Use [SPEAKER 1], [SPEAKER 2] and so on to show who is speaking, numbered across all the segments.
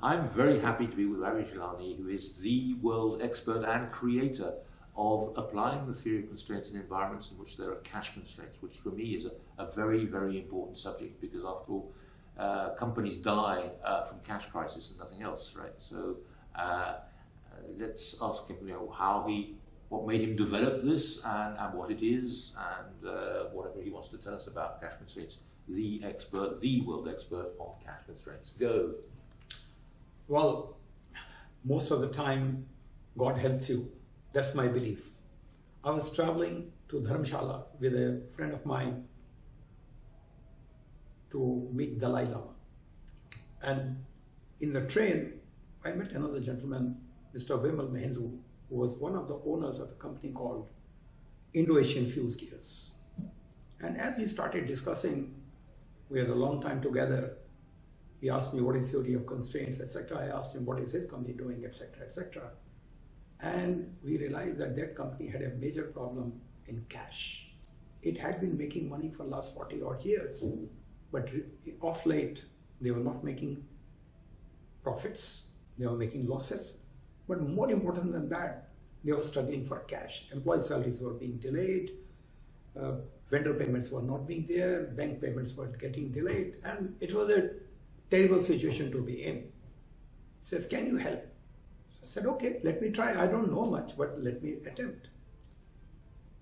[SPEAKER 1] I'm very happy to be with Ravi Gilani, who is the world expert and creator of applying the theory of constraints in environments in which there are cash constraints, which for me is a very, very important subject, because after all, companies die from cash crisis and nothing else, right? So let's ask him, what made him develop this, and what it is, and whatever he wants to tell us about cash constraints. The expert, the world expert on cash constraints. Go.
[SPEAKER 2] Well, most of the time, God helps you. That's my belief. I was traveling to Dharamshala with a friend of mine to meet Dalai Lama. And in the train, I met another gentleman, Mr. Mahendru, who was one of the owners of a company called Indo AsianFuse Gears. And as we started discussing, we had a long time together. He asked me what is theory of constraints, etc. I asked him what is his company doing, etc., etc. And we realized that that company had a major problem in cash. It had been making money for the last 40 odd years, but of late, they were not making profits, they were making losses. But more important than that, they were struggling for cash. Employee salaries were being delayed, vendor payments were not being there, bank payments were getting delayed, and it was a terrible situation to be in. He says, can you help? So I said, okay, let me try. I don't know much, but let me attempt.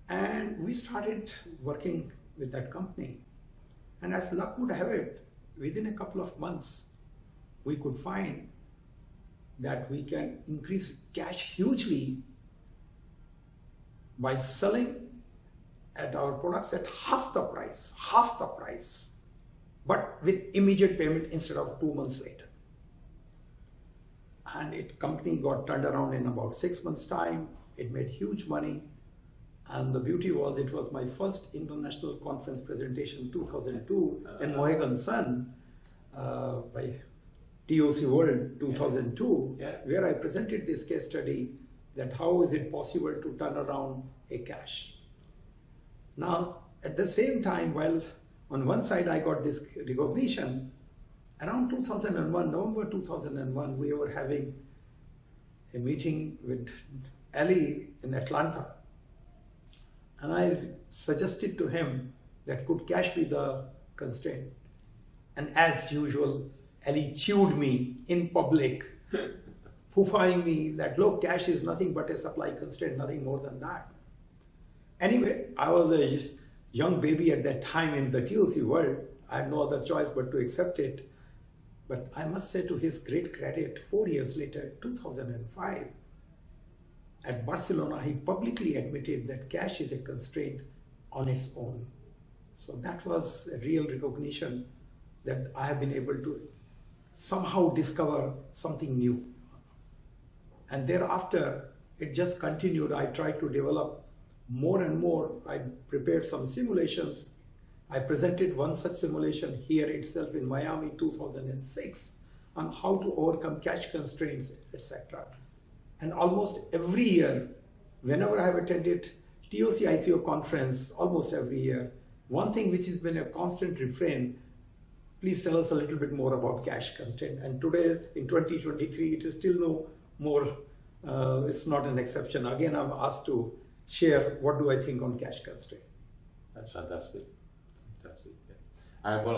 [SPEAKER 2] And we started working with that company. And as luck would have it, within a couple of months, we could find that we can increase cash hugely by selling at our products at half the price, but with immediate payment instead of 2 months later. And the company got turned around in about 6 months' time. It made huge money. And the beauty was, it was my first international conference presentation in 2002 in Mohegan Sun by TOC World 2002, where I presented this case study that how is it possible to turn around a cash. Now, at the same time, while on one side I got this recognition, around 2001, November 2001, we were having a meeting with Ali in Atlanta. And I suggested to him that could cash be the constraint. And as usual, Ali chewed me in public, foofying me that, look, cash is nothing but a supply constraint, nothing more than that. Anyway, I was a young baby at that time in the TOC world. I had no other choice but to accept it. But I must say, to his great credit, 4 years later, 2005, at Barcelona, he publicly admitted that cash is a constraint on its own. So that was a real recognition that I have been able to somehow discover something new. And thereafter, it just continued. I tried to develop more and more. I prepared some simulations. I presented one such simulation here itself in Miami 2006 on how to overcome cash constraints, etc. And almost every year, whenever I have attended TOC ICO conference, almost every year, one thing which has been a constant refrain, please tell us a little bit more about cash constraint. And today, in 2023, it is still no more, it's not an exception. Again, I'm asked to share what do I think on cash constraint.
[SPEAKER 1] That's fantastic. Fantastic. Yeah. And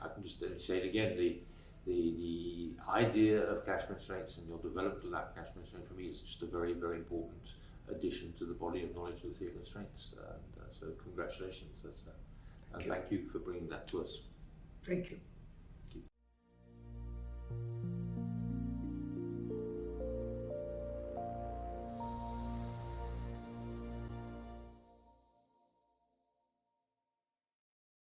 [SPEAKER 1] I can just say it again, the idea of cash constraints and your development of that cash constraint for me is just a very, very important addition to the body of knowledge of the theory of constraints. And so congratulations. And thank you for bringing that to us.
[SPEAKER 2] Thank you.